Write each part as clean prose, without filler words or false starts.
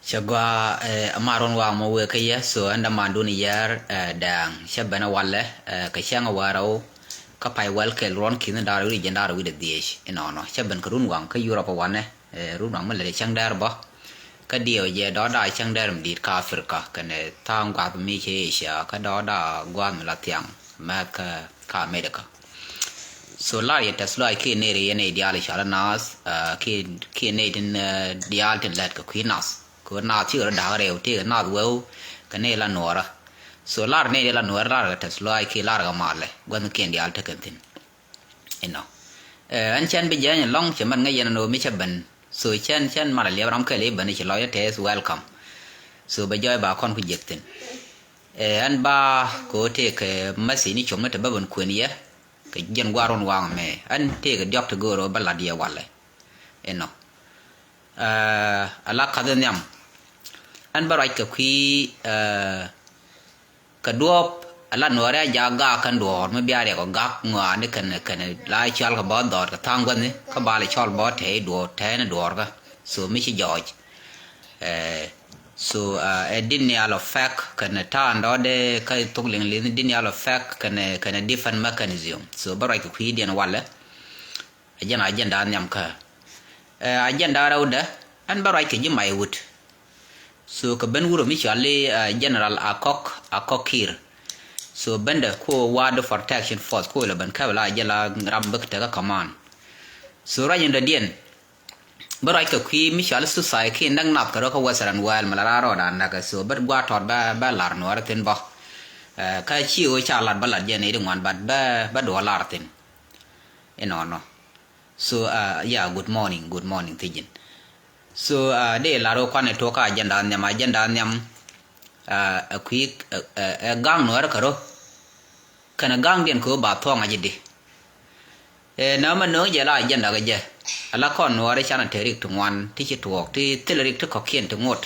Shagwa amaron wa mo we kaya so anda manduni yar dang shabana wala ka shanga warao ka pai wal ke ron kin da ri jenda ri de dish ino shaban ka run wang ka Europe wane run wang male chang dar ba ka dio je do da chang dar mi ka Afrika ka ne tang gwa mi che Asia ka do da gwa mi la tiang ma ka America so la ya taslo ke ne re ne dial shala nas ke ne din dial tin lat ka kwinas ko na ti ra da re ti na wo ka ne la nora so lar ne la nora la taslo ke lar ga male gwan ke dial ta kan tin ino an chan bi jan long che man ngai no mi chaban so chan ma le ram ke le ban che lo ya tes welcome so ba joy ba kon ku jektin an ba ko te ke masi ni chom na ta babon ko ni ya ke jen waron wang me an te ke jok to go ro balla dia wale eno ala kaden yam an barai ke kwi ka duop ala nore jaga kan dor me biare ko gak ngwa ne kan lai chal ka ba dor ka tang gon ne ka ba le chal ba te do te ne dor ka so mi chi george so din ya lo fak kan ta ndo de ka tok ling lin din ya lo fak kan different mechanism so barai ko kwi den wala agenda nyam ka agenda rawda an barai ke jimai wut so ka ben wuro mi chale general akokir so benda ko ward for protection force ko la ban ka la jala rambak ta ka command so rayin da dien barai ka kwi mi chale society nang nap ka ko wasaran wal malara ro dan ka so bar gwa tot ba lar no ratin ba ka chi o cha lat balat je ne dingwan ba do lar tin no so yeah good morning tijin so de la ro kwane to ka agenda nyam a quick gang no ra karo kana gang den ko ba thong ajidi na ma no je la agenda ga je ala kon no ra chana terik to wan ti chi tuok ti telerik to ko kien to ngot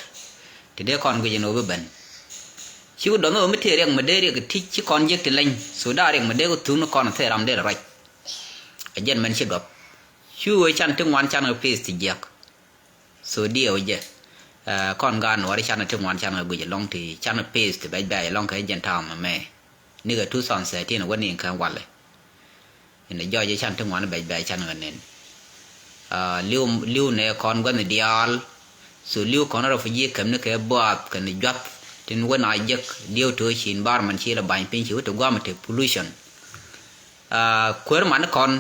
ti de kon go je no ben chi do no mi te reng ma de ri ti chi kon je ti len so da reng ma de ko tu no kon te ram de ra ajen men chi dop chu chan to wan chan pe ti jak so dio je kon gan no ri chan to wan chan go je long ti chan pe ti ba long ka jen ta ma me ni ga 2013 วันนี้kan wale ina jo je chan to wan ba chan nen liu ne kon gan dial so liu kon ra fi kam ne ke bat kan jap tin wan a jek dio to chin bar man chi la ban pin chi to gwa ma te pollution kwer man kon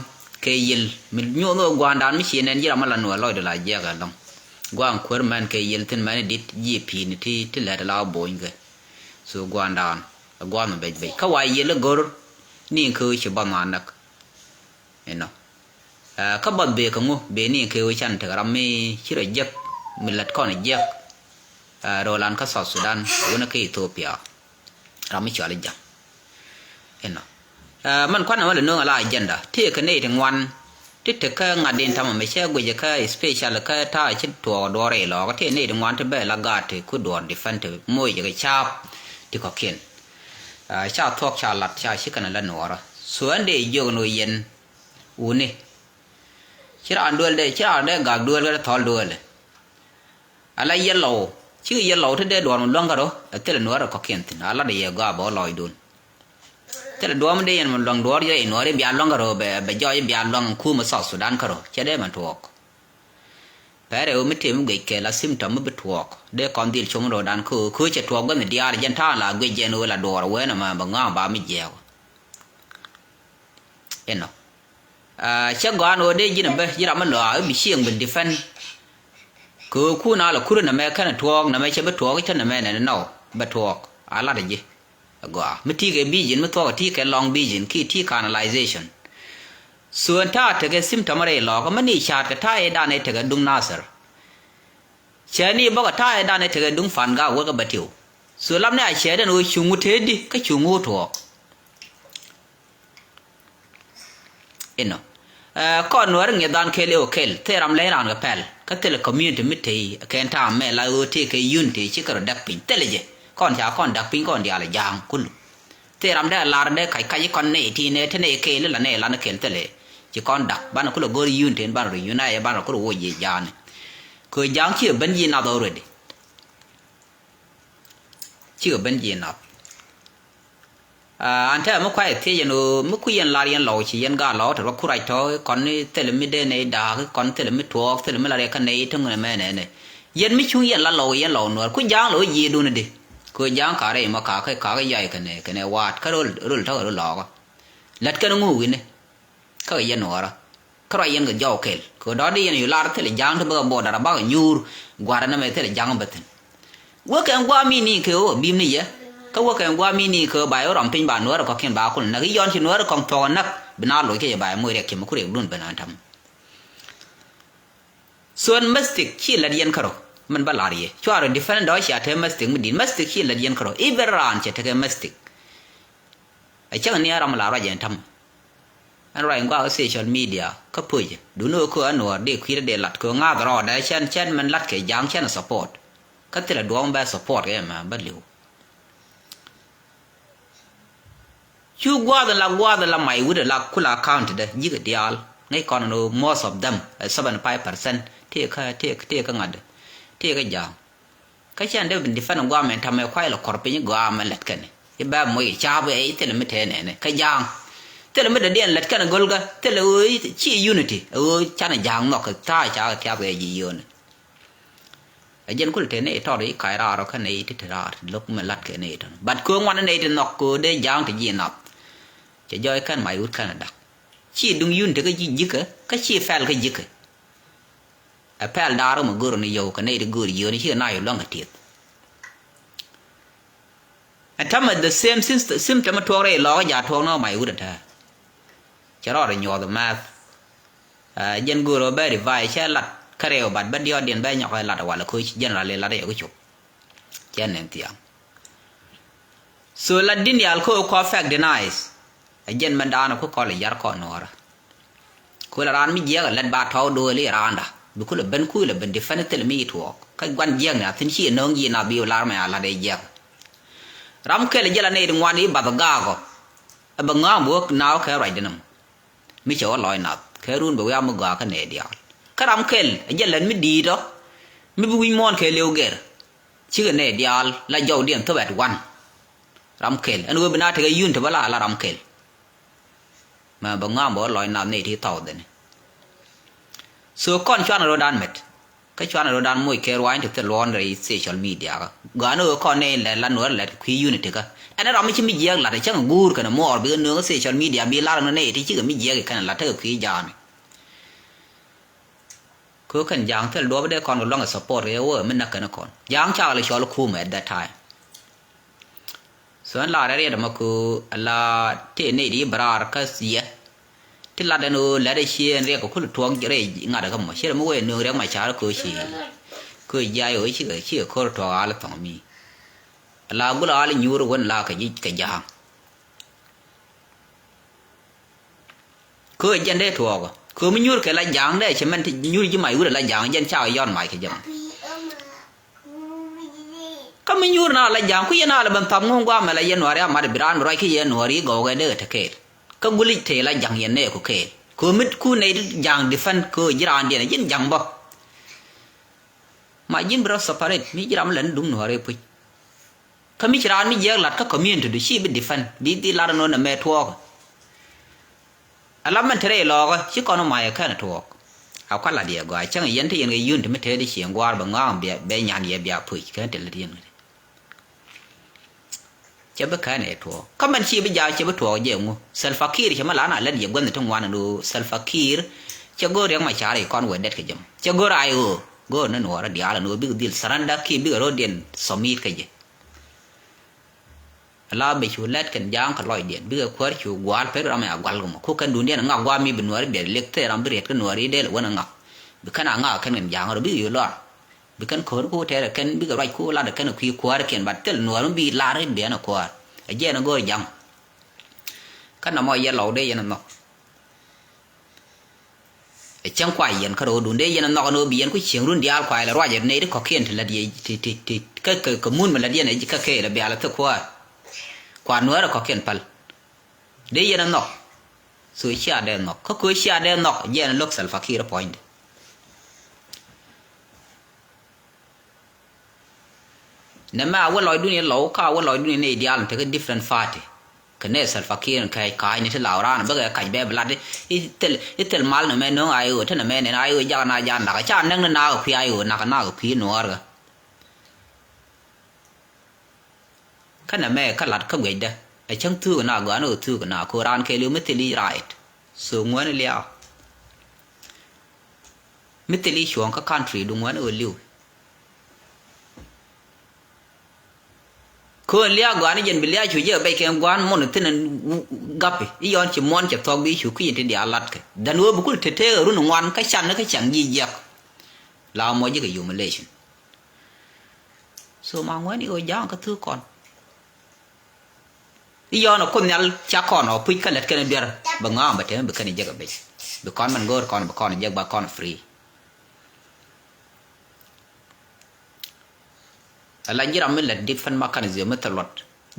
ke yil mi nyo no gwandan mi chinen yira mala no lo de la je ga long gwang kwer man ke yil tin man dit ji pi ni ti la de la bo nge so gwandan gwan be ka wa yil gor ni ko chi ba man nak eno ka bad be ka ngo be ni ke o chan ta ram mi chi re jek mi lat kon jek rolan ka South Sudan wona ke Ethiopia ram mi chale jam eno man kwana wala no ala agenda te ka ne tin wan ti te ka ngadin tama me che gwe ka special ka ta chi to do re lo ka te ne tin wan te be la ga te ku do defend mo ye ka chap ti ko ken cha thok cha lat cha shi kana la no ra so ande yo no yen uni chira andol de ga dol ga thol dol ala yellow chi yellow te de do no longa ro te no ra ko ken tin ala de ye ga bo loy dun tele duam de yen mon long dor ye no re bia long ro be jo ye bia long ku ma South Sudan karo che de man tuok pere o mitem ge ke la symptom be tuok de kon dil chom ro dan ku che tuok go ne dia jen ta la ge je no la dor we na ma ba nga ba mi je eno che go no de jin be jira man lo bi sieng ben defend ku na la ku na me kana tuok na me che be tuok che na me ne no be tuok ala de je gwa miti ke bijin mi to ti ke long bijin ki ti canalization so ta te ke symptom re lo ko mani chat ka ta e da ne te ke dung nasar chani bo ka ta e da ne te ke dung fan ga wo ka batiu so lam ne a che de no chungu te di ka chungu to eno ko no nge dan ke le o kel te ram le ran ga pel ka te le community mi te ke ta me la o ti ke unity chi ka dak pin te le je kon cha kon dak pin kon dia la jang kul te ram da lar de kai kon ne ti ne te ne ke le la ne la ne kel te le ji kon dak ban ko go yun ten ban ru yuna e ban ko wo ye jan ko jang chi ban yi na do re chưa bên gì nọ anh thấy mức khoai thì nó mức khoai là yên lẩu chỉ yên gà lẩu thì nó khurai thôi còn này tele mi đây này đã còn tele mi thuốc tele mi là cái này thằng người mẹ này yên mi chung yên là yên lẩu nữa cứ giang lẩu gì luôn đi cứ giang cả đây mà cả cái dây cái này quạt cái rồi thao rồi lọ lật cái nó ngu cái này cái yên nữa cái yên cái dao kẹl cái đó đi yên là thế là giang thì bao bò đã bao nhiêu quạt nó mới thế là giang bật quá cái qua mini kiểu bim này vậy cái quá cái qua mini kiểu bài ở trong pin bản nữa có khiên bảo con là cái yon chỉ nữa còn to nắp bên nào lối cái bài mới đẹp chỉ mà cứ đẹp luôn bên nào thầmส่วน mystic ที่ละเอียดเขามันบ้าอะไรช่วยเรา different ด้วยใช่ไหม mystic มันดี mystic ที่ละเอียดเขาอีเวอร์รานใช่ไหม mystic ไอ้เจ้าเนี่ยเรามาลาอะไรอย่างทำอันไรก็เอา social media ก็พูดดูนู้นคืออันนู้นเด็กคุยเด็กหลัดคืองาตรอได้เช่นมันหลัดแค่ยังเช่น support ก็ที่ละดวงแบบ support กันมาบัดเร็วชูกว่าแต่ละไม่วุฒิละคุล account เด้ยิ่งเดียลในก่อนนู้ most of them 75%ที่ก็งัดที่ก็ยาวก็เช่นเดียวเป็นดิฟันกว่ามันทำให้ควายเราขอไปยังกว่ามันเล็ดกันที่แบบมวยชาไปไอ้ที่เราไม่เท่เนี่ยก็ยาวที่เราไม่ได้เดียนเล็ดกันกอลก็ที่เราชี้ unity ฉันยางนอกก็ท่าชาที่เอาไปยี่ยนไอ้ยันกุลเทเนี่ยทอดไอ้ขายเราแค่นี้ที่เราลบมันเล็ดกันนี่ทั้งบัดเครื่องวันนี้ที่นอกก็ได้ยางที่ยีนับจะย่อยกันไม่อุดกันดักชี้ดึงยุนที่ก็ยิ่งก็ชี้แฟลก็ยิ่งแพลดาร์มันกูรนี่โยกันนี่กูรนี่เชื่อหน้าอยู่ล่องกระเทียดถ้ามัน the same symptom ทั่วเลยล้อยาทั่วน้อไม่อุดท่าจะรอดยอดมายันกูรแบบไว้แค่หลัดคาเรียวบัดบัดเดียวเดียนใบหยอกหลัดว่าละคุยยันอะไรหลัดเดียวก็จบแค่นั้นเดียวส่วนหลัดดินยาลเขาขอแฟกเดนไนส์ยันมันดานเขาขอเลยยาร์คอนอร์คุณร้านไม่เยอะหลัดบาทเท่าดูเลยร้านด่ะบุคคลเป็นคุยเลยเป็น definitely ไม่ถูกก็วันเยี่ยงเนี่ยทิ้งชี้น้องยีน่าบิวลาร์ไม่อะไรเยี่ยงรำเคยเลยละในตรงวันนี้บัดกาก็บังงาบวกน้าวแค่ไรเดินไม่เชื่อลอยนับแค่รุ่นแบบว่ามึงกากันเนี่ยเดียวก็รำเคยยันเล่นไม่ดีหรอกไม่บุยมอนเคยเลี้ยวเกอชื่อเนี่ยเดียวละเจ้าเดียนทว่าวันรำเคยอันนู้นเป็นอะไรที่ยืนทว่าละรำเคยมาบังงาบวกลอยนับในที่เท่าเดินส่วนก้อนชวนเราดันเม็ดก็ชวนเราดันมวยแคร์ไว้ถึงจะร้อนในโซเชียลมีเดียก็กานก้อนเนี่ยแหละล้วนแหละคุยยูนิตก็อันนั้นเราไม่ใช่ไม่เยอะหลักแต่ช่างกูร์กันนะมั่วเบื่อเนื้อโซเชียลมีเดียมีลาร์นั่นเองที่ชื่อไม่เยอะกันหลักเท่าคุยยานคือขันยางเท่ารั้วไม่ได้ก่อนก็ลองกับสปอร์ตเลยว่ามันนักกันนะก่อนยางชาเลยชอลคู่เหมือนแต่ท้ายส่วนลาเรียนมาคือลาที่นี่ดีบราร์ก็เสียที่ลาดนูลาได้เชียนเรียกกับคุณทวงจะได้งานอะไรก็มาเชื่อมั่วเนื้อเรียกมาช้าแล้วคือย้ายเอาชื่อคนทวงอะไรต่างมีลาบุลาลิยูรุวันลาขยิกยางคือยันได้ทวงคือไม่ยูรุแค่ละยางได้ใช่ไหมที่ยูรุยิ่งใหม่ยูรุละยางยันเช้าย้อนใหม่ขยันก็ไม่ยูรุน่ะละยางคุยน่ะละบันทำงงกว่ามาละยันหัวเรียมาได้บรานร้อยขี้ยันหัวรีโกกันเด้อทะเกตก็กุลิเทละยังยันเนี่ยกูเคกูมิดกูในยังดิฟันกูยิรานเดียนยินยังบ่มายินบรอสปาร์ตมียิรามเล่นดุมหัวเรียพุยเขามียิรานมีเยอะหลัดก็คอมมิวนิตี้ชีบิดดิฟันดีลาดโนนเมทัวร์อัลลัมมันเทเรลอกชิคอนอมาแค่นทัวร์เอาขั้นละเดียกว่าช่างยันที่ยังยืนที่ไม่เทได้เสียงว่าบางงานเบียยันเบียพุยแค่เทเลเดียนจะไม่แค่ไหนทัวร์ก็มันชีวิตยาวจะไม่ทัวร์เยี่ยงงูเซลฟาคีร์จะมาล้านอะไรเยี่ยงกันในทั้งวันดูเซลฟาคีร์จะกูเรียกมาชาร์ไอ้ก้อนหัวเด็ดกันจังจะกูไรกูนั่นหัวระเดียร์แล้วนูบิ๊กดิลสรันดักคีบิ๊กโรเดียนสมีดกันยังลาไปชูเล็ดกันยางกันลอยเดียนบิ๊กขวดชูกวาดเพลเราไม่เอากวาดลงมาคู่กันดูเนี่ยงากว่ามีเป็นหัวเดียนเล็กเท่เราไม่เรียกกันหัวรีเดลวันงาบิ๊กขนาดงากันกันยางเราบิ๊กอยู่รอดบิ๊กกันขวดคู่เท่กันบิ๊กไรคู่ลาเด็กกันคุยขวดกันบัดเตลหัวมันบีลาเรื่องเดียนขวดไอ้เจ้านั่นก็ยังก็นำมาเยอะเหล่าได้ยันนกไอ้จังควายยันเขาดูได้ยันนกอันนู้นบียันก็เฉียงรุ่นเดียวควายแล้วว่าอย่างนี้ได้ขอเขียนถึงละเดียที่ก็มุ่นมันละเดียไหนก็เขียนละเบียร์ละทุกควายเนื้อเราขอเขียนพัลได้ยันนกสวยเชียเดินนกเขาคุยเชียเดินนกยันลูกสัลฟักีร์พอยน์ na ma wa loy dunia lo ka wa loy dunia ne ideal te ka different party kene Salva Kiir kai ni te lauran ba ka be blad itel mal no me no ayo te na me ne ayo ja na ja na ka cha nang na ko pi ayo na ka na ko pi no ga kana me ka lat ka gwe da ai chang tu na ga no tu na ko ran ke lu mitili right so ngwan liao mitili chuang ka country du ngwan liu ko lia gwan yen bilia chu je be ke gwan mon tin gapi iyon chi mon che tok bi chu ki ti dia lat ke dan wo bu ku te te ru no ngwan ka chan ka chang yi yak la mo ji ke humiliation so ma ngwan o ja ka tu kon iyon ko nyal cha kon o pi ka let ke ne ber ba ngam ba te be ka ni je ka be kon man gor kon ba kon je ba kon free ala jiram la different mechanism metalot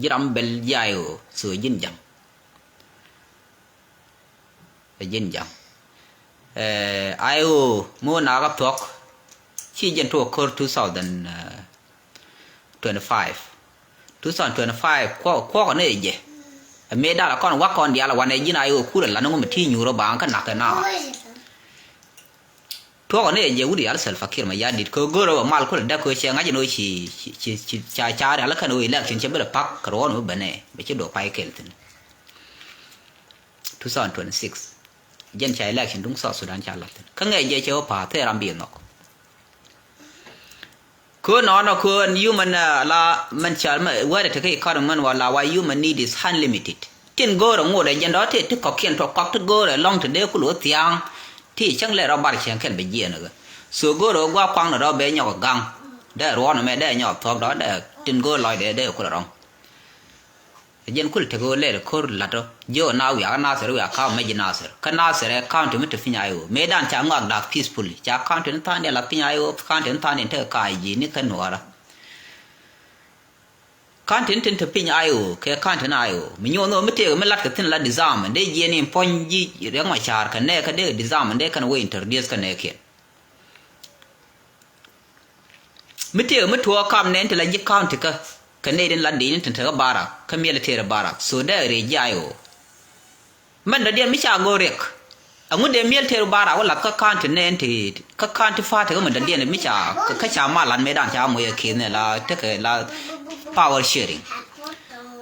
jiram bel jayo so jinjam ayo mo na ga tok chi jen to kor 2025 ko ne je me da la kon wa kon dia la wane jina ayo ku la no mti nyuro ba kan na ka na to ne je wudi al Salva Kiir ma yadit ko goro mal ko da ko che ngaji no chi cha ala kan o election che bele pak kro no bane be che do pai kelten 2026 jen cha election dung so Sudan cha laten ka nge je che o pa the ram bi no ko no ko human la man cha ma wa da take ka man wala wa human need is unlimited tin goro ngo da jen do te ko kien to kok to goro long to de ku lo tiangที่ช่างเล่เราบาดเฉียงแค่ไปเยี่ยนเลยส่วนกูเราว่าฟังเราเบยหยอกกังได้ร้อนไม่ได้หยอกทอกได้จินกูลอยได้กูร้องยันกูเทกูเล่กูหลัดโยนาวิอานาเสรุยาข้าวไม่ยินาเสรก็นาเสรข้าวถึงไม่ถึงฟิญญาอยู่ไม่ด้านจะงอกดัก peacefully จากข้าวถึงท่านเนี่ยหลับฟิญญาอยู่ข้าวถึงท่านเนี่ยเธอกายยีนี่ขึ้นหัวละข้าวถึงถึงฟิญญาอยู่แค่ข้าวถึงอายุมีโยนไม่เที่ยวไม่ลัดกับถึงลัดดิซามได้ยีนี่ปนยีเรื่องมาชาร์กันแน่ก็ได้ดิซามได้กันเวอินเตอร์เดียสกันแน่เขียนไม่เที่ยวไม่ทัวร์ข้ามเน้นแต่ละยี่ข้าวถึงก็เนดินลัดดีนี่ถึงเธอบารักก็มีอะไรเทระบารักสุดได้เรียอยู่มันเดียนไม่ชาโกเรกงุเดมีเทระบารักว่าหลับก็ข้าวถึงเน้นที่ก็ข้าวที่ฟ้าถึงก็เหมือนเดียนไม่ชาก็ชามาลันไม่ได้ชามวยเขียนเนี่ยละถ้าเกิดละpower sharing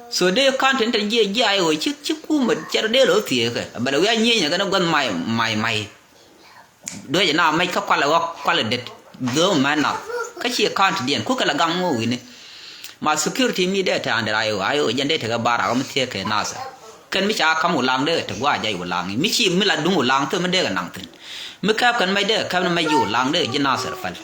so de content je ayo chi ku ma cher de lo tie ke ba lo ya nyi nya ga no gon mai do ya na mai ka kwala det do man na ka chi content dien ku ka la gang ngo ni ma security mi de ta andar ayo jan de ta ga bara ga mtie ke na sa kan mi cha kam ulang de ta wa jai ulang mi chi mi la dung ulang to man de ga nang tin mi ka kan mai de ka mai yu ulang de je na sa fal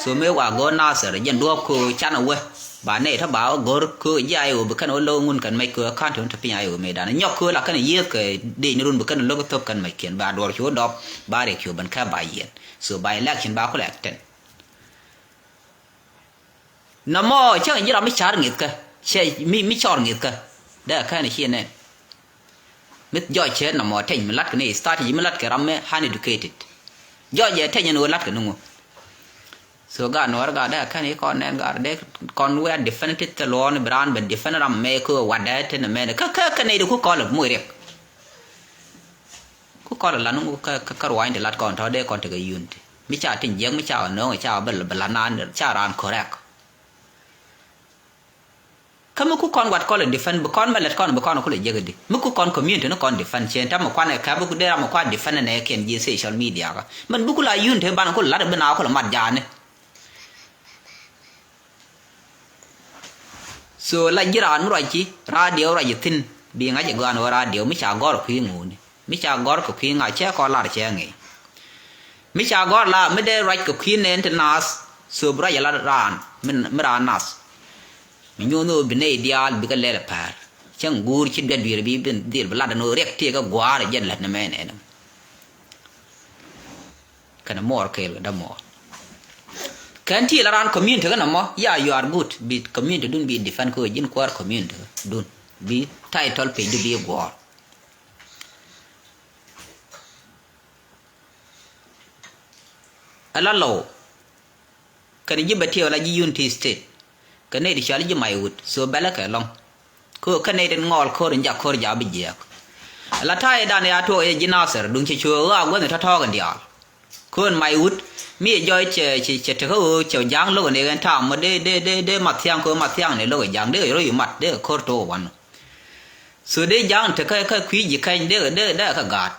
so me wa go na sa jan do ko chan awe bà này thà bảo gor cứ dài ở bực nó lâu ngun cần mấy cửa khăn thì nó phải dài ở mấy đàn nhóc cứ là cái này yết cái đi nó luôn bực nó lâu cái top cần mấy kiện bà đòi chúa đọc bà để chúa bận khai bài yết so bài lắc trên bà có lẽ tên nó mò chắc như là mấy char nghiệt cơ chơi mi chor nghiệt cơ đây cái này hiện này mít giỏi chết nó mò thành mình lát cái này start thì mình lát cái ram uneducated giỏi vậy thành như nó lát cái nung so ga nor ga da kan e kon nen ga de kon we definitive the law brand ben defend ram me ko wada te na me ka ne ku ko la mu rek ku ko la nu ka rwa inde lat kon to de kon te ga yunti mi cha tin yeng mi cha no cha bel nan cha ran correct kama ku kon wat ko la defend bu kon me let kon bu kon ko le yegdi mu ku kon community no kon defend chen tam ko ne ka bu de ram ko defend ne ken ji social media ga man bu ku la yunte ban ko la de bana ko la mat jane so la jiran ro chi radio ra yitin bi nga je gan radio mi cha gor khu ngu ni mi cha gor ko khu nga che ko la che ngi mi cha gor la me de right ko khu nen nas so bra ya la ran mi ran nas mi nyu no bi ne ideal bi ka le par chang gur chi de dir bi bin dir bla da no rek ti ga gwar je la na me ne kana mor ke da mor kan ti laran community kan mo ya you are good be community dun be defend ko jin kwar community dun be title page be go ala law kan jiba ti wala ji unity state cái này thì chả lấy mai út so bela cái long cái này đến ngol khô đến giặc khô giá bị giặc là thay đàn này thôi ấy jina ser đúng chỉ chúa à quên thao cái điều khôn mai út mi joy che cái chèo giang lúc này cái thằng mà để mặt thiang này lúc cái giang để rồi mặt để khô toวันso để giang thì cái quý gì cái để cái gạt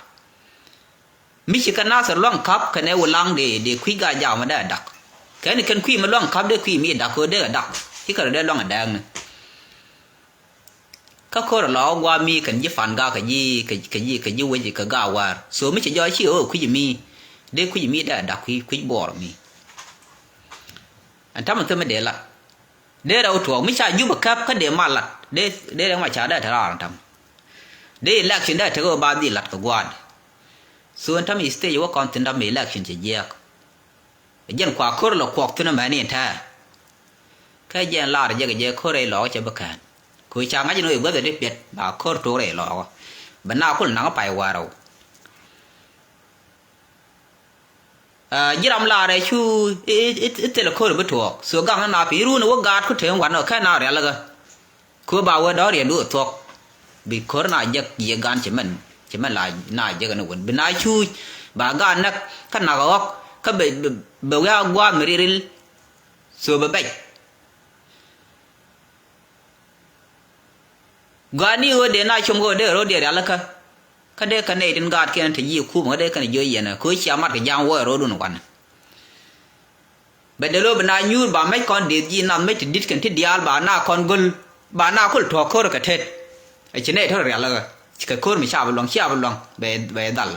mi chỉ cái nào ser long khắp cái này ulang để quý gà giang mà để đặc cái này cần quý mà long khắp để quý mi đặc có để đặcที่ก็ได้ลองอันแดงนะก็คนเราว่ามีกันยี่ฟันกากันยี่ไว้ยี่กะกาว่าส่วนไม่ใช่ย่อยชื่อคุยมีเด็กคุยมีได้ดักคุยบ่อมีอันถ้ามันคือไม่เดือดละเดี๋ยวเราถ่วงไม่ใช่ยุ่งแบบครับก็เดี๋ยวมาหลัดเดี๋ยวมาช้าได้ทาราทำเดี๋ยวแลกชินได้เธอก็บาดีหลัดกับวาดส่วนถ้ามีสเตย์ว่าก่อนถึงทำมีแลกชินจะแยกยันขวาคนเราขวกตัวนั้นมาเนี่ยแท้cái giờ là để giờ khô đây lọ cho bậc hàn, cuối chàng ấy nói bữa giờ đi biệt bà khô trổ đây lọ, bên nào cũng nắng phải qua đâu, giờ làm là đây chú ít là khô được bất thuộc, số gang nào phí ru nó gạt cứ thêm quán ở cái nào đấy là cái, cứ bảo ở đó để đủ thuộc, bị khô này giờ gan chỉ mình lại này giờ cái nó quên bên này chú bà gan nó cái nào có cái bị qua người đi số bị bệnh gani o de na chomgo de ro de alaka kade kane din gad ken te yi ku mo de kan joyi na ko chi amat ke jang wo ro dun kwan bedelo bana nyur ba mai kon de ji na mai dit kan ti dial ba na kon gul ba na kul tho ko ka tet ai chine tho re alaka ka ko mi sha ba long be dal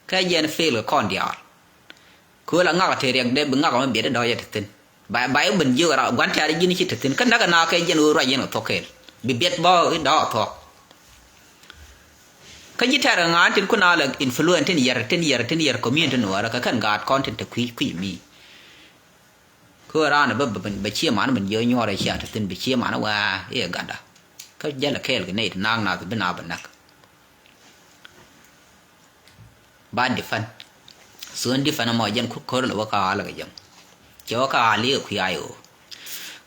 ka yen feel kon dial ko la nga te rek de nga ko be de do ya tin bài bình dương là quán trà đi như chỉ thực tin cái đó nào cái dân ưu ra dân ở thuộc hết bị biết bao cái đó thuộc cái gì theo ngán trên con nào là influence trên year community nữa là cái cần gạt content quý mi cứ ra là bị chia mà nó mình dơ nhau rồi chia thực tin bị chia mà nó qua cái gạt đó cái dân là cái này năng nào thì bên nào bên nào ban defend xuống defend mọi dân khúc khối là bao cả là cái dân cho cả liêu khi ai ô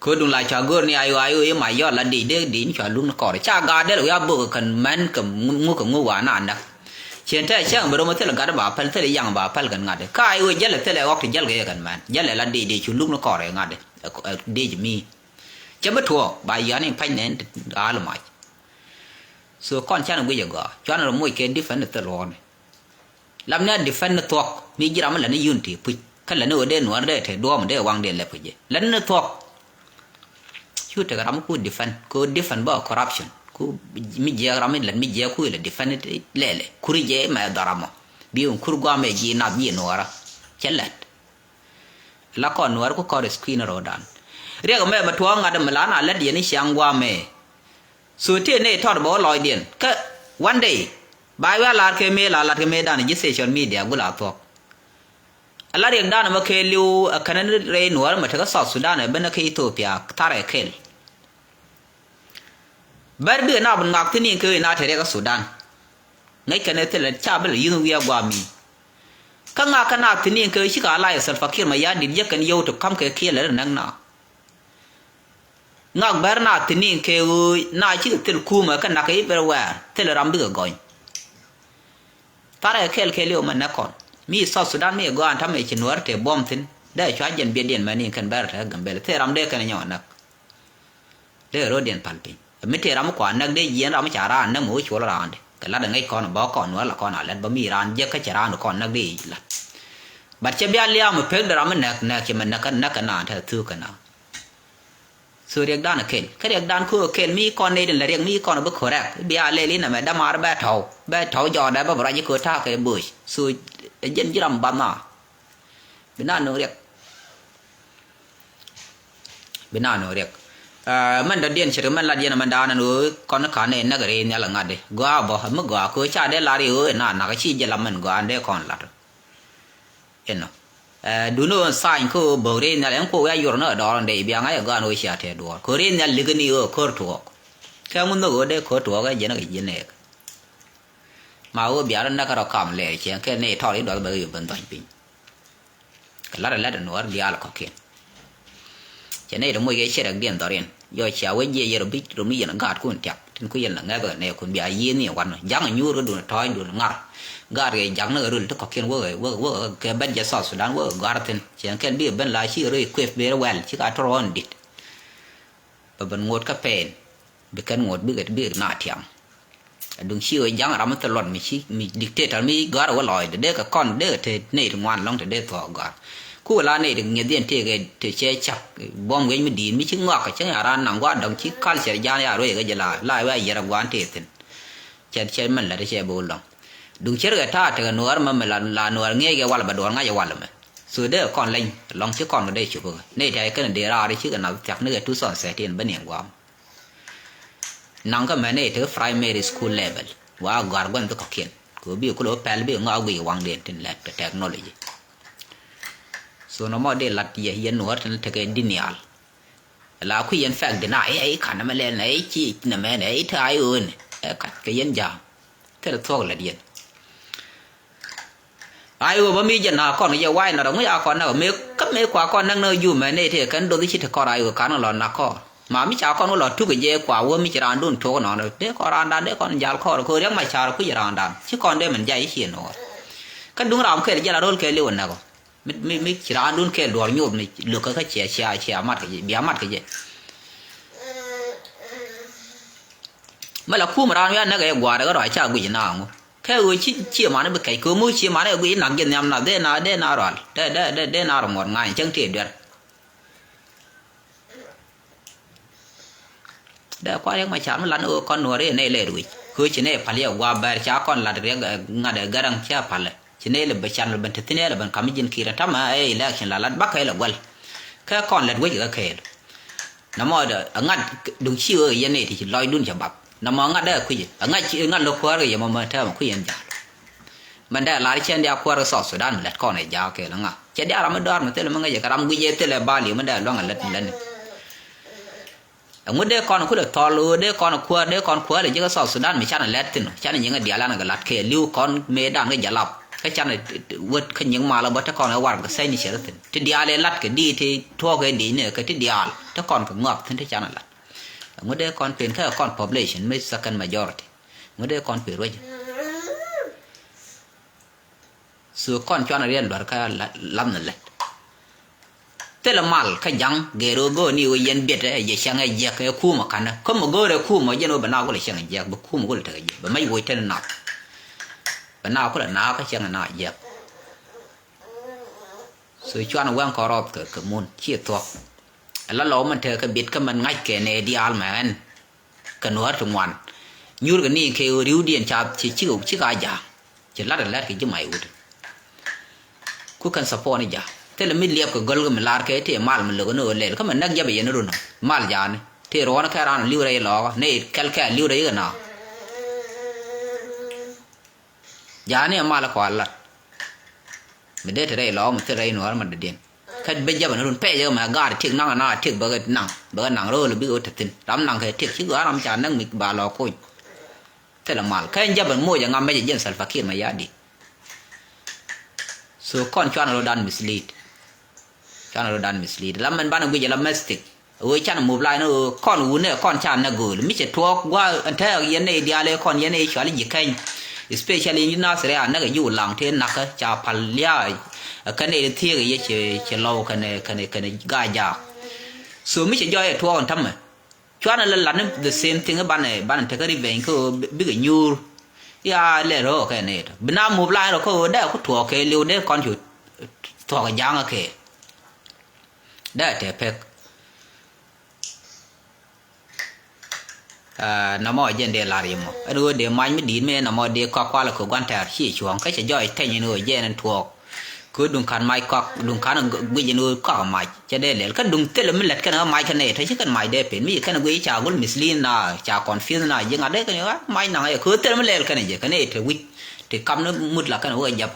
cứ đừng lại cho gỡ này ai ô mà do là đi cho luôn nó cỏ cha gà đấy là bữa cần men cầm ngu quả nạn đó chuyện thế chắc bữa đó mới thấy là gà đó bà phân thấy là yang bà phân gần ngặt đấy cái ô giờ là thấy là óc thì giờ là gần men giờ là đi cho luôn nó cỏ đấy ngặt đấy đi cho mi chứ bất thua bà giờ này phanh nén gà là mày so con cha nó bây giờ gà cho nó mua cái defend được rồi làm nên defend được thuộc mi chỉ làm là nó yun thì cái lần nữa đến nữa đây thì đua mà đây quăng đến là phải gì lần nữa thuộc chú thấy cái làm cứ defend bao corruption cứ mi giờ làm lần mi giờ cứ là defend lệ cứ gì mà đó mà biếng cứ qua mấy gì nạp gì nữa ra chết lết là con nữa cứ coi screen rồi đàn riêng cái mấy mà thua ngã đâm lá nào lết điện này sang qua mấy số tiền này thoát bỏ lòi điện cái one day bàiว่าลาcái mê đàn này social media cũng là thuộc Allah yang dah nama keliu kanan rei nuar macam ke South Sudan ni benar ke Ethiopia tarai kel. Berbe na ben ngak tini ke na tere ke Sudan. Ngai kanan tere cabel yunu ya guami. Kan ngak kana tini ke si ka lai sel fakir maya di dia kan yau to kam ke kel nang na. Ngak ber na tini ke na chi tel kuma kan nak ai berwa tel rambi ke goin. Tarai kel keliu man nakon.มีซอสสุดานมีก่อนทำให้ชินวัวเตะบอมทิ้งได้ช่วยยันเบียดเดียนมานี่กันแบบนั้นกันแบบเทรำเด็กกันอย่างนักเด้อรถเดียนพันปีไม่เทรำกว่านักได้เย็นเราไม่จ่าร้านนักหมูชัวร้านเด็กกันละดังไงก่อนบอกก่อนว่าละก่อนอะไรบ่มีร้านเยอะแค่จ่าร้านก่อนนักได้ละบัดเจ็บยาเลี้ยงมันเพิ่งเดินมันนักที่มันนักกันนานเท่าทื่อกันเอาส่วนเรียกด้านเข็นแค่เรียกด้านคู่เข็นมีก่อนในเดือนละเรียกมีก่อนบุกขอแรกเบียร์เล่นน่ะแม่ดามาร์แบทเท่าจอได้บ่ไรยี่เกิดท่าเคยบุยส่วนdân chỉ làm bắn à bên nào nữa mình đã điền chỉ mình là điền mình đã nữa con nó khá này nó cái này là ngắt đấy gua bỏ hết mức gua cứ cha đấy là đi ơi na cái chi giờ làm mình gua anh đấy còn là yên nó đúng rồi sai cứ bầu đây là em cô ấy vô nó ở đó để biang ấy gua nuôi xia thế đó cô đây là lịch này ở khơi thuộc cái muốn nó ở đây khơi thuộc cái gì nó cái gì này mà ở biển nó có cảm lệ chứ cái này thôi đó bởi vì bên toàn pin cái lá nữa đi al có kiện cho nên là mỗi cái xe đặc điểm đó riêng do chào với gì rồi biết rồi bây giờ nó gạt cũng chặt trên cái là nghe cái này cũng bị ai nhiều quan rồi giang ở nhu rồi đuổi thoi đuổi ngắt gạt cái giang nó rồi nó có kiên vợ cái bên giờ sao Sudan vợ gạt tên chỉ cái đi bên lại chỉ rồi quét về well chỉ cả tròn đi và bên ngột cái pen bị cái ngột biết nát thiam đừng xưa giang ở đó lon mi dictator mi gạt ở lòi để cái con để thì này thì ngoan long để thọ gạt cú là này đừng nghe điện thì che chặt bom cái mình đi mi chứng ngọc cái chứng là nằm quá đồng chí cal sẽ ra nhà rồi cái gì là lại vậy giờ quan thì che mình là che bồ lòng đừng chết cái ta thì nuôi mà mình là nuôi nghe cái wala bador ngay wala mà rồi đấy con lên lòng chứ con ở đây chụp này thì cái này để ra đấy chứ cái nào chắc nữa tu sòn sẽ tiền bên nhiều quá nang cái mà này thì primary school level và gar quan tôi có kiến cứ biểu có lối pel biểu ngao bị quăng điện trên lab technology so nó mà để lặt gì hiện nuôi thì cái denial là khi hiện fact để này ấy khả năng mà lên ấy chi nằm này thay ơn cái hiện giờ thế là thôi là điện ai ơi bấm mi dân nào con giờ quay nào đóng mấy con nào mấy cấp mấy quả con năng nơi dùng mà này thì cái đôi khi thì con ai ơi cá nó lòn nạc co mà mi chào con nó lọt thuốc cái dây quả uống mi chỉ ăn đun thuốc nó rồi đấy con ăn đan đấy con già kho rồi cô đéo mày chào rồi cứ giờ ăn đan chứ con đây mình dạy chuyện rồi cái đúng là cái giờ là đôi cái liều nào mi chỉ ăn đun cái đồ nhôm mi lừa cái chè mặt cái gì bía mặt cái gì mà là khu mà ăn nó cái quả đó rồi chả cái nào cái người chia mà nó bị cái cứ mũi chia mà nó bị nặng chân nhầm là để nào rồi để nào rồi một ngày chẳng tiền được để qua đấy mà chán mà lăn con nuôi đấy này lệ rồi cứ chỉ này phải qua bờ cha con là được ngã để garang cha phải chỉ này là bờ chăn là bờ thịt này là bờ cắm chân kia là thắm mà ấy election là lăn bắc hay là qual cái con lật quay cái khe nó mà ngắt đúng chiều ở này thì lôi đun chậm bắp nó mà ngắt đấy quy ngắt lục qua rồi mà theo mà quy anh giả mình đã lại trên dia qua rồi sọt Sudan mình lật con này giả kệ là ngắt trên dia làm đó mà tên là mình cái làm quy thế là Bali mình đã loang lật lên ông đấy con nó được thò lừa đấy con qua là chỉ có sọt Sudan mình chăn là lật tin chăn là những cái dia là cái lật kệ lưu con mê đàn cái giả lập cái chăn này vượt cái những mà là bắt con nó vào cái xây như thế đó thì dia lên lật cái đi thì thua cái đi nữa cái dia nó còn phải ngọc thế chăn là ngồi đây con tiền cái con population mới second majority ngồi đây con phải rồi số con cho nó riêng đó cái làm nữa đấy thế là mal cái giang gero go ni uy yên biết đấy giờ sang ngày giờ cái khu mà khăn không mà go đấy khu mà giờ nó bên nào có là sang ngày giờ bên khu mà có là thời giờ bên mấy vui thế nào bên nào có là nào cái sang ngày nào giờ số cho nó quăng corrupt cái môn chia toạc là lo mình thấy cái biết cái mình ngay cái này đi al mà anh cái nó trong ngoan như cái này cái riu điện chạp chỉ cái gì chỉ là cái chứ mày út cứ cần support này giờ thế là mình liệp cái gol cái mình làm cái thì mal mình lựa nó lên cái mình nắc giá bây giờ nó rồi mal giá này thì rồi nó cái ran liu đây lo này cái liu đây cái nào giá này mal là là mình để thế đây lo mình thế đây nó mình điện cái bây giờ mình luôn pe giờ mà gà thì năng là thiệt bờ năng rồi là bị ớt thịt lắm năng cái thiệt chứ gà làm chả năng mình bà lo coi thế là mal cái giờ mình mua giờ ngắm bây giờ dân sản fakir mà giá đi so con cho nó đan mislead lắm mình bán bây giờ là mystic ôi chăn mua lại nó con uống này con chăn nó gửi mình chỉ thuốc qua anh thấy cái này đi ale con cái này xóa đi gì khen especially như nó sẽ nó cái dụ lòng thế nặc chả palia cái này thì cái gì chỉ lâu cái này gai già số mình chỉ cho thuốc còn thâm mà cho nó lần the same thing cái bạn thấy cái đi về cái biết cái nhu ya lẽ rồi cái này bên nào mua lại rồi có đã có thuốc cái liều đấy con chủ thuốc cái giang cáiได้แต่เพกน้ำมันเย็นเดลาริมอันนู้นเดี๋ยวมันไม่ดีไหมน้ำมันเดี๋ยวคว้าแล้วก็กันแต่ขี้ช่วงก็จะย่อยแท่งยันนู้นเย็นนั่นถูกคือดุงขันไม้ก็ดุงขันกุยยันนู้นก็ไม้จะได้เลยก็ดุงเตลมันเล็ดกันเอาไม้กันเนี่ยถ้าใช้กันไม้ได้เป็นไม่ใช่กันกุยจากุลมิสลีนนะจากคอนฟิวส์นะยังอะไรกันเนี่ยไม้หนังไอ้คือเตลมันเล็ดกันเนี่ยกันเนี่ยถือวิถือกำนั้นมุดหลักกันว่ายับ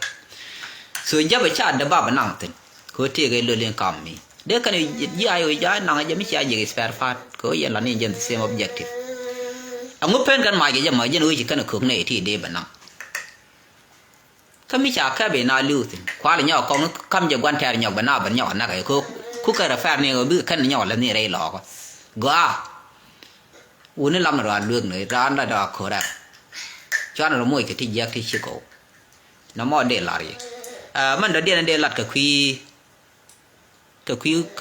ส่วนยับไปชาติเดบ้าบันนั่งตินคือที่cáiเรื่องกำมีเด็กกันยี่ไอ้ยี่นั่งจะไม่ใช่ยี่สเปร์ฟาร์ก็ยังหลังนี่ยัง the same objective เอางบเพนกันมากี่จะมายังรู้จีกันคือในที่เดบันนังก็ไม่ใช่แค่เป็นนาลูสิควาเลยเนี่ยกองคำจะกวนแทนเนี่ยบันนาบันเนี่ยนั่นก็คือ khu cái pha này ở bữa khăn nhỏ là này đây lọ quá uống nó làm rồi lương này ra là đào khổ đẹp cho nó mua cái thịt giặc thì chỉ có nó mua để lại mình đã đi lặt cái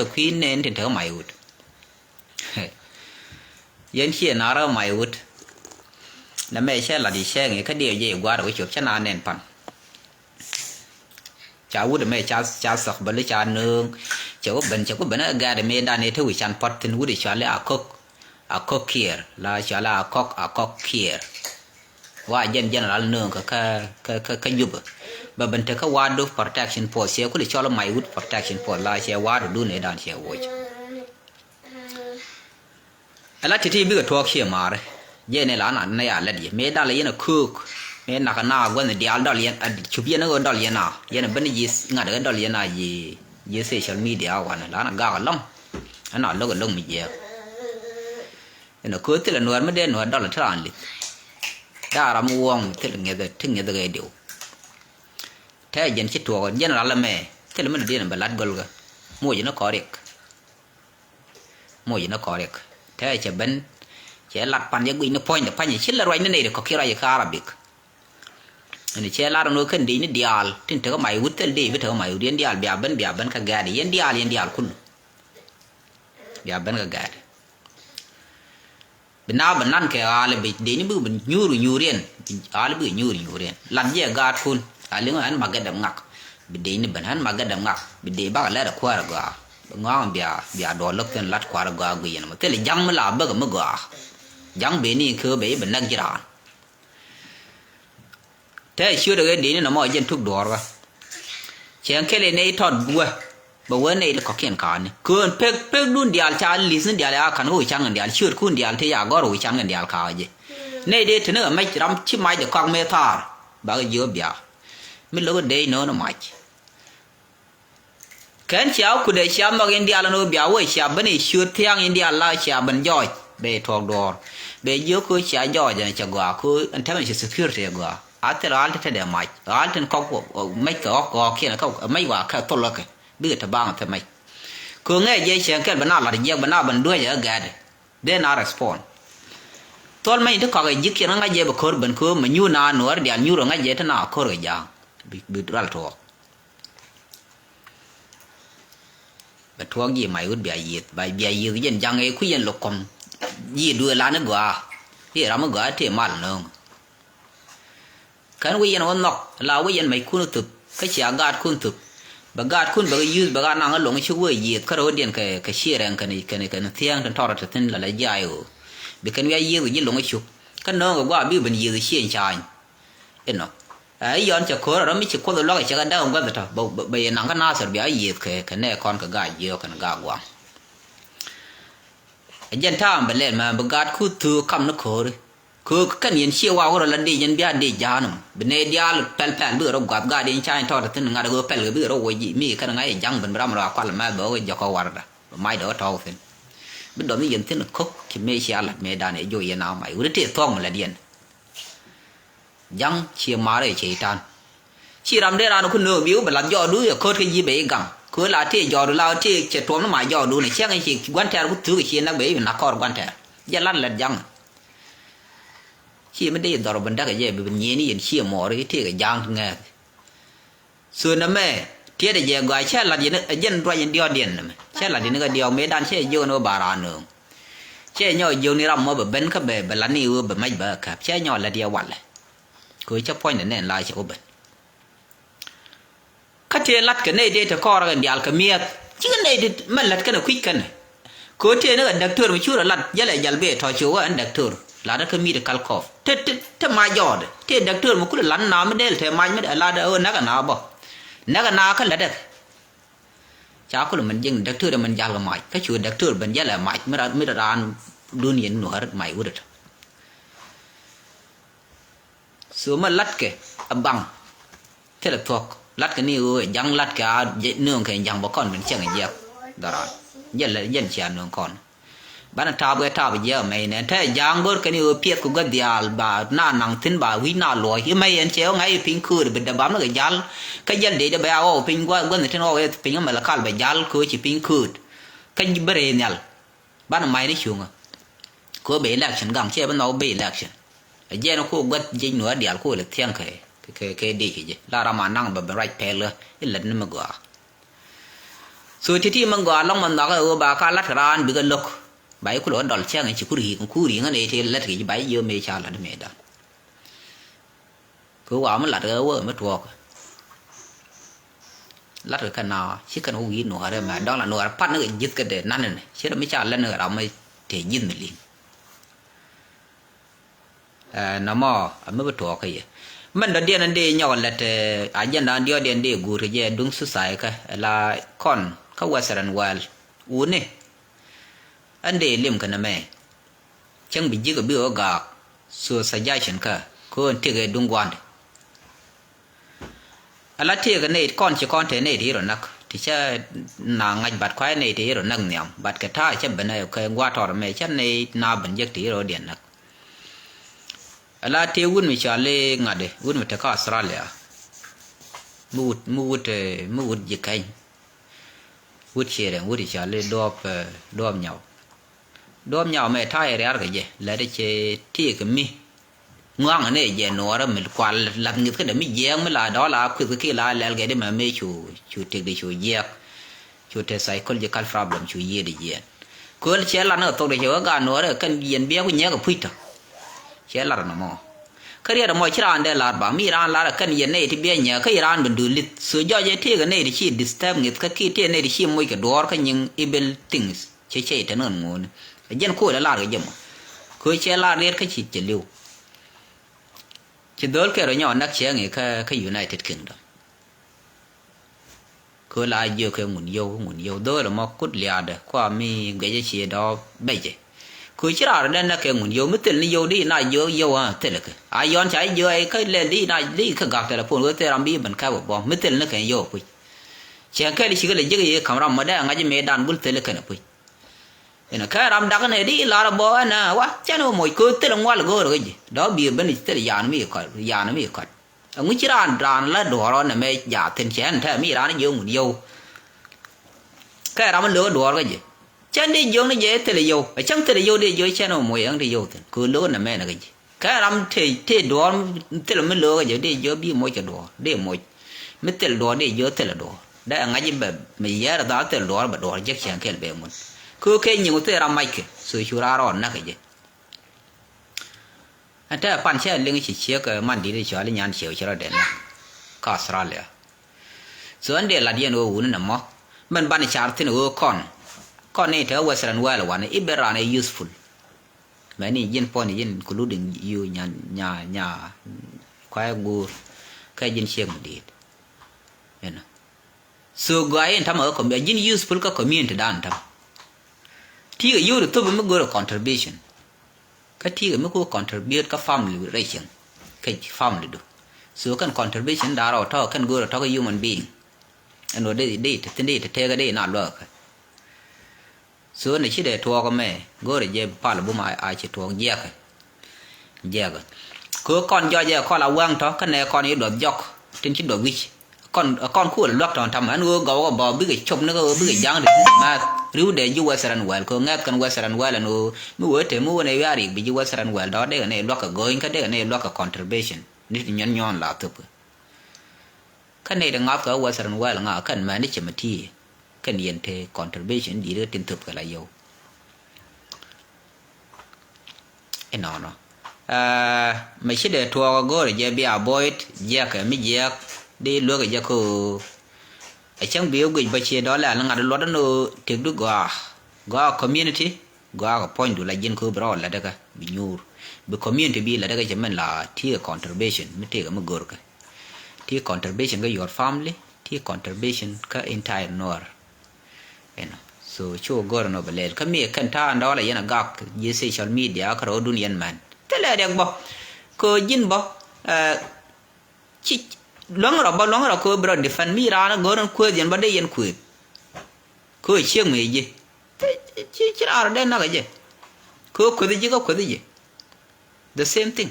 quy nên thì thở mày út yên khi nó ra mày út nó mấy xe là đi xe người cái điều gì qua rồi chụp chân anh nên pan cháu út mấy cháu sọc bẩn cháu nương cháu bẩn ở gà để mấy đàn này thôi chăn pot tin út cháu là a cook here là cháu là a cook hereว่าเย็นๆแล้วเนื้อก็ยุบแบบบันทึกว่าดู protection force เสียก็เลยชอบไม่วุฒิ protection force ลายเสียว่าดูในด้านเสียโว้ยแล้วที่บิ๊กทัวร์เขียมาเลยเย็นในร้านในอะไรดีไม่ได้เลยยันคุกไม่นักหน้าวันเดียวดอลเลียนชุบยันก็ดอลเลียนยันเป็นยี่งานก็ดอลเลียนยี่โซเชียลมีเดียวันร้านก็กล้องอันนั้นเราก็ลงมีเยอะยันคุยที่ละหน่วยไม่ได้หน่วยดอลลาร์เท่านั้นเลยได้รำวงที่ละเงี้ยถึงเงี้ยตัวเดียวแท้ยันคิดตัวยันอะไรแม่ที่ละมันเดียนเป็นลัดกอลก์มวยยันก็เรียกแท้จะเป็นจะลัดปันยังกุยนพอยน์ปันยังชิลละรวยนั่นเองก็คิดอะไรกับอาหรับิกอันนี้เชื่อลัดนู้นขึ้นดีนี่เดียลถึงเธอก็ไม่วุฒิดีไม่เธอไม่วุฒิยันเดียลเบียบันก็แก่ดียันเดียลคุณเบียบันก็แก่เป็นน้าเป็นนั่นแค่อะไรไปเดี๋ยวนี้เป็นยูเรียนอะไรเป็นยูเรียนหลังเยอะกาดคุณอะไรเงี้ยอันมาเกิดดำงักเป็นเดี๋ยวนี้เป็นอันมาเกิดดำงักเป็นเดี๋ยวบ้าแล้วขวานกว่าง้างเบียดอลล็อกเป็นลัดขวานกว่ากุยนะมันแต่เลยยังไม่ลาบก็ไม่กว่ายังเบนี่คือเบเป็นนักกีฬาแต่เชื่อเลยเดี๋ยวนี้น้ำมันยันทุกดอร์วะเชียงแค่เลยในทอดบัวบอกว่าในก็เขียนการเนี่ยคือเพ็กรุ่นเดียร์ชาลิสันเดียร์อาคันหูช่างกันเดียร์ชื่อคุณเดียร์ที่อยากก็รู้ช่างกันเดียร์ข่าวจีในเดทเนี่ยไม่รำชิมไม่เด็กกองเมทาร์บางเยอะเบียไม่รู้ว่าเดย์โน่นไม่แค่เช้าคุณเดชเช้ามาอินเดียแล้วโน่เบียว่าเช้าบันนี้ชื่อเที่ยงอินเดียลาเช้าบันย่อยเบย์ทองดอร์เบย์เยอะคือเช้าย่อยจะจะกว่าคืออันที่มันจะ security กว่าอันที่เราอันที่เดียร์ไม่อันที่เขาไม่ก็เขียนเขาไม่ว่าแค่ต้นละแค่ดื้อทบ้างทำไมคือไงยัยเชียงแค่บรรณาหลังเยอะบรรณาบรรด้วยเยอะแก่เดน่ารีสปอนตอนไม่ถึงเขาก็ยึกยังไงเยอะบุคคลเป็นคือมันยูนาหนวดเดียร์ยูรงไงเยอะท่าน่าเขาเลยยังบิดรัลทัวบัดทัวยี่ไม่อุดเบียยีดใบเบียยีดยันยังไงคุยยันหลอกคมยีดด้วยล้านนึกว่าที่เราไม่กว่าที่มันนึงกันวิยันวันนกลาวิยันไม่คุ้นตึกก็เสียกาดคุ้นตึกบางการคุณบางยูสบางการนั่งหลงช่วยยีดเขาเรียนกับเชี่ยแรงกันเที่ยงกันทอดทิ้งละละยายโอ้บิกันวิยีดยิ่งหลงชุกกันน้องก็ว่าบิวเป็นยีดเชี่ยชายเอ็นเนาะไอ้ย้อนจากคนเราไม่ใช่คนเราก็จะกันได้องค์กันแต่บางนั่งกันน่าสนใจยีดกันแน่คอนกับกายเยอะกันกากว่างยันท่ามันเล่นมาบางการคู่ถือคำนักโขดคือกันยันเชี่ยวว่าเราลันดียันเบียดีจานเป็นเดียลแผ่นเบื่อเรากวาดกาดีนชายทอดทิ้งงานเราแผ่นเบื่อเราวัยมีกันไงยังเป็นรำเราควาละแม่บอกว่าจะเขาวาระไม่เดือดท้องสิเป็นดอกนี้ยันทิ้งคุกที่ไม่เชี่ยหลัดไม่ได้เนี่ยอยู่ยันเอาไม่อุดที่ท้องมันละเดียนยังเชี่ยมาเลยเชี่ยตันเชี่ยรำได้ร้านคุณเนื้อบิ้วเป็นลำยอดูอย่าโคตรยี่เบย์กังคือลาที่ยอดูลาที่เจ็ดตัวน้ำหมายยอดูเนี่ยเชี่ยไงเชี่ยกวนแทนกูถือเชี่ยนักเบย์อยู่นักคอร์กวนแทนยันลั่นละยังเชี่ยไม่ได้ดอร์บันดักเย่เป็นเงี้ยนี่ยันเชี่ยหมอเลยที่กับยางไงส่วนนั้นแม่เที่ยได้เย่กว่าเช่นหลังยันรวยยันเดียวเดียนนะเช่นหลังนี้ก็เดียวไม่ดันเช่ยโยนว่าบารานึงเช่ยย่อยโยนี่รำมาแบบเบนก็แบบหลังนี้ว่าแบบไม่แบบครับเช่ยย่อยละเดียววันเลยคุยเฉพาะเนี่ยแน่นลายเช่าแบบข้าเทียนลัดกันในเดทคอร์กันเดียลกันเมียชื่อในเดมันลัดกันคุยกันคุยเทียนนั่นดักเตอร์มันชื่อลัดยันเลยยันเบททอชัวอันดักเตอร์ลาดก็มีแต่คัลคอฟเทมายอดเทดักเตอร์มันก็ลันน้ำไม่ได้เทมายไม่ได้ลาดนักหนาบ่นักหนาก็ละเด็กชาวคนมันยังดักเตอร์มันยาละไม่ก็ช่วยดักเตอร์มันยาละไม่ไม่ได้ร้านดูนี่หนูหาไม่อุดส่วนมันลัดแกบังเทเลทอกลัดกันนี่ยังลัดแกเนื้อแกยังบ่ก่อนเป็นเชียงเยียบดารายันเลยยันเชียนเนื้อก่อน bana ta be je mai ne ta jangor kan yo piet ku gadial ba na nang tin ba wi na lo hi mai en cheo ngai pin ku be da bam na jal ka jal de ba o pin gwa gwa tin o pin ma la kal ba jal ku chi pin ku ka bre nyal bana mai ni chunga ko be election gang che ba no be election je no ko gwa je no dial ko le tiang ke di je la ra ma nang ba right pe le ilat ni ma gwa so ti man gwa long man da ko ba ka lat ran bi ga lok bai ku lo dol chang chi ku ri ngane te lat ri bai yo me cha la me da ko wa man lat ga wo ma tuok lat ka na chi kan wi no ha ma dong la no pat no jit ka de nan ne chi me cha la no ra mai te yin me lin na mo ma ba tuok ka ye man da dia nan de nyaw lat a jan da dio den de gu ri je dung su sai ka la kon ka wasaran wal u ne ande lim kana me chang bi ji ga bi o ga so suggestion ka ko te ga dung gwan ala te ga ne kon che kon te ne ri ro nak ti cha na ngaj bat kwai ne te ro nak nyam bat ka ta cha bana ka gwa tor me cha ne na ban je ti ro den nak ala te wun mi cha le ngade wun mi ta ka Australia mu wut je kai wut che re wut cha le dop nhau đom nhau mẹ thay ra cái gì là để chơi thi cái mi ngon này về nó ra mình qua làm như thế để mình giang mới là đó là cái là cái để mà mấy chủ tịch để chủ giang chủ tịch psychological problem chủ gì để giang cứ chơi là nó tôi để chơi cái nó là cái giang bia của nhớ cái phít chơi là nó mò cái này là mọi chuyện anh để là bảo mi ran là cái giang này thì bia nhớ cái ran mình đủ lịch sử do chơi thi cái này thì chỉ disturb nghiệp cái thi này thì chỉ mỗi cái door cái những evil things chơi thế nó ngon dân cô là cái gì mà cô chơi là riết cái chỉ liu chỉ đôi cái rồi nhỏ nát chơi nghe cái United Kingdom cô là nhiều cái nguồn yêu đôi là một cút liệt đấy qua mi cái gì đó bây giờ cô chỉ là đây là cái nguồn yêu mới tiền yêu đi na yêu à thế là cái ai yon trái yêu ai cái lên đi na đi cái gặp là phun cái tên làm bi mình cái bộ mới tiền là cái yêu cô chỉ cái gì cái là cái camera mà đây ngay mấy đàn bul thế là cái nào cô ina ka ram da ne di la bo na wa chano mo ko te long wal go ro ji do bi ben te yan mi ko ngu chi ran la do ro na me ya ten chen ta mi ran yo mun yo ka ram lo do ro ji chen di yo ne je te le yo chang te le yo de yo chano mo yang de yo ten ko lo na me na ji ka ram te do te lo me lo ga de yo bi mo cha do de mo me te do de yo te le do da nga ji be me ya da te do ba do je chen ke be mun cứ cái nhiều thứ làm mày kì sự chú ra rồi nè cái gì anh ta pan xe lên cái chiếc cái màn đi cho lên nhàn chiều cho nó đến cả Australia số anh để là đi nó uống nó mò mình ban chả thì nó con này theo Western World là này ibera này useful mấy này dân pon này dân including you nhà khoai gu cái dân chiếc một đi so guy anh tham ở còn dân useful cái community đàn tham thì cái yêu được tôi mới gọi là contribution cái thì cái mới có contribute cái family relation cái family được số cái contribution đó là thao cái gọi là thao cái human being anh nói đây thì cái đây nào được số này chỉ để thua cái mẹ gọi là gì pa là bố mẹ ai chỉ thua giặc cái con do giặc con là quang đó cái này con ấy đột dọc trên chiếc đột vich con khu là lock tròn thầm anh gấu có bò biết cái chôm nó có biết cái giang được mà riu để du Western World có nghe con Western World là nó mua thế mua này ra đi bị du Western World đó đây này lock cái going cái đây này lock cái contribution nít nhon là thực cái này đang ngáp cái Western World là ngáp cái mà nít chậm thi cái niên thế contribution đi được tin thực cái là yêu em nó mấy cái để thua go để giờ bị avoid giờ cái mấy giờ đi lúa cái giờ cô ở trong biểu cái bài chia đó là nó ngặt lót nó tiếc được gõ community gõ cái point là dân cô bro là đó cái bị nhur bị community bị là đó cái cho mình là thì contribution mới tiếc cái mà gỡ cái thì contribution cái your family thì contribution cái entire nor so cho gỡ nó bể cái mi cái thằng đó là dân gác dưới social media cái rồi dunia man thế là đẹp bao cô dân bao chỉ long rồi cô bro defend mi ra nó gỡ nó quên dân bên đây dân quên cô chiếc mày gì chỉ ra ở đây nó cái gì ko ko ji ko ji the same thing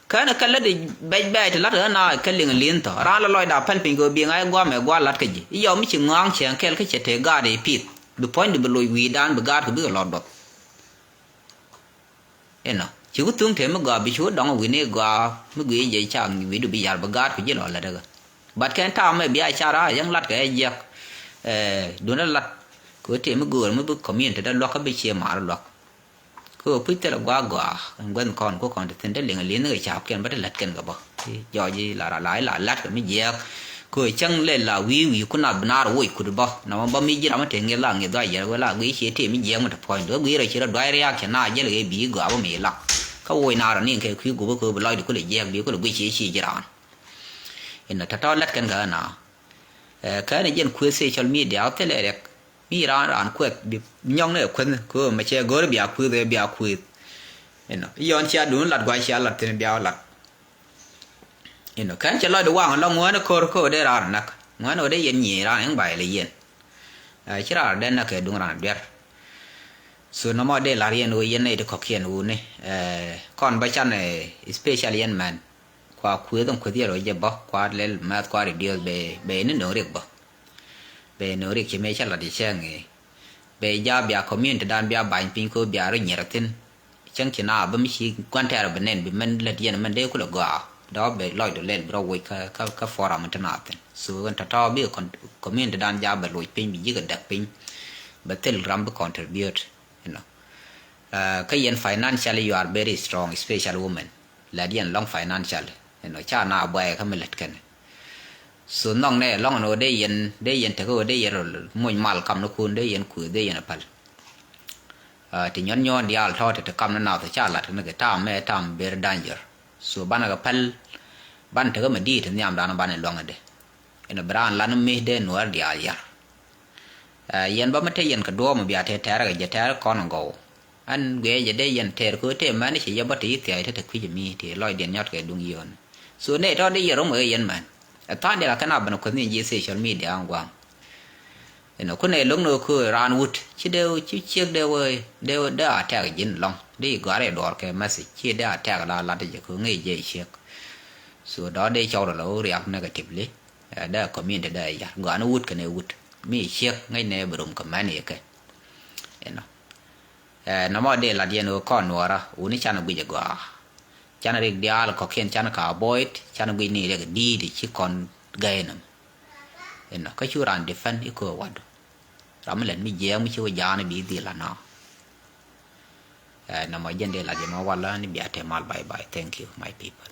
kana kala de bay to lat na kalling lin to ra la loy da pal pin go bi ngai gwa me gwa lat ka ji yo mi chi ngang chen kel ka chete ga de pit du point de loy wi dan be ga ko bi lo dot chỉ có tương thế mà gà bị chúa đóng ở cái này gà mới gửi giấy chàng ví dụ bị giặt bagát cái gì đó là được bắt cái tham mà bị ai cha ra vẫn lát cái giặc đúng là lát cứ thế mà gửi mới bước comment đó lót cái bị chia mà lót cứ biết là gà quen con có còn thì đến liền người chạp kia bắt lát kia cả bao do gì là lái là lát cái mới giặc cứ chẳng lên là quý có nào bنا rồi cứ bao nào mà mấy gì đó mà thấy nghe là nghe đó giờ là quý chỉ thì mới giặc mà point đó quý rồi chỉ là đoái ra cái nào giờ là cái bị gà bao mì lắcเขาโวยนานี่คือกูก็คือไปลอยดูก็เลยแยกเดียวก็เลยวิชีชีจรานเห็นนะถ้าตอนเล็กกันกันนะแค่ในยันคุยโซเชียลมีเดียเอาแต่เลยมีร้านคุยแบบย่องเนี่ยคนก็ไม่ใช่ก็เลยเบียคุยเลยเบียคุยเห็นนะย้อนเชียดูหลัดกว่าเชียหลัดเต็มเบียหลัดเห็นนะแค่จะลอยดูว่างเราง้วนก็ได้ร้านนักง้วนได้ยันหยีร้านยังใบเลยยันชิร้านได้นักดูร้านเบียร์ส่วนน้ำมันเดลารียนโอยันในเด็กขอเขียนอูนี่ก่อนไปชั้นในสเปเชียลยันมันกว่าคุยต้องคุยที่เราจะบอกกว่าเล่นมาดกว่าเดียวเบนี่หนูเรียกบอกเบหนูเรียกใช่ไหมชั้นละดิฉันไงเบยาเบียคอมมิวนิตี้ด้านเบียบายพิงคูเบียรุ่งเหยียดทิ้งจังชนะบ่มีชีกวนแทนบ่เน้นบ่มันละเดียนมันเด็กก็ละกว่าดอกเบลอยดูเล่นเราไว้ก็ฟอร์มมันถนัดทิ้งส่วนถ้าท้อเบียคอมมิวนิตี้ด้านยาบ่ลอยพิงบีก็ดักพิงบ่เทลรัมบ่คอนทริบิวต์kayen financially you are very strong especially women ladian long financial cha na boy kamelet ken so nong ne long no de yen te ko de yer moy mal kam no kun de yen ku de yen pal ti nyon dial tho te kam na na cha lat ne ke ta me tam ber danger so bana ga pal ban te ko ma di te nyam dan ban long de ena bran lan me de no dia ya yen ba ma te yen ka do ma bia te tera ga je tera kon go anh ghé giờ đây dành thề cứ thế mà nó chỉ do bắt tí thì thế thực khi mi thì lôi điện nhót cái đúng yên số này đó đi giờ nó mới yên mà ta đây là cái nào mà nó có những gì social media ông quang nó có này lúc nào cứ ran wood chứ đều chứ chiếc đều ơi đều đã theo cái dính long đi gọi để đòi cái message chia đã theo là để cứ nghe gì chiếc số đó đây cho là lâu react negatively đã comment đây gọi nó wood cái này wood mi chiếc ngay này bự rộng comment này cái nó mà để là điền ở con nuora uni chana bây giờ gua chana rig dia là có khen chana cả boy chana bây này là đi thì chỉ còn gây nè nó cái chú ran defend ý cô quad rồi mình lên mi giang mi chú giang này bị gì là nó mà dân đây là gì mà wala ni bị ate mal bye bye thank you my people.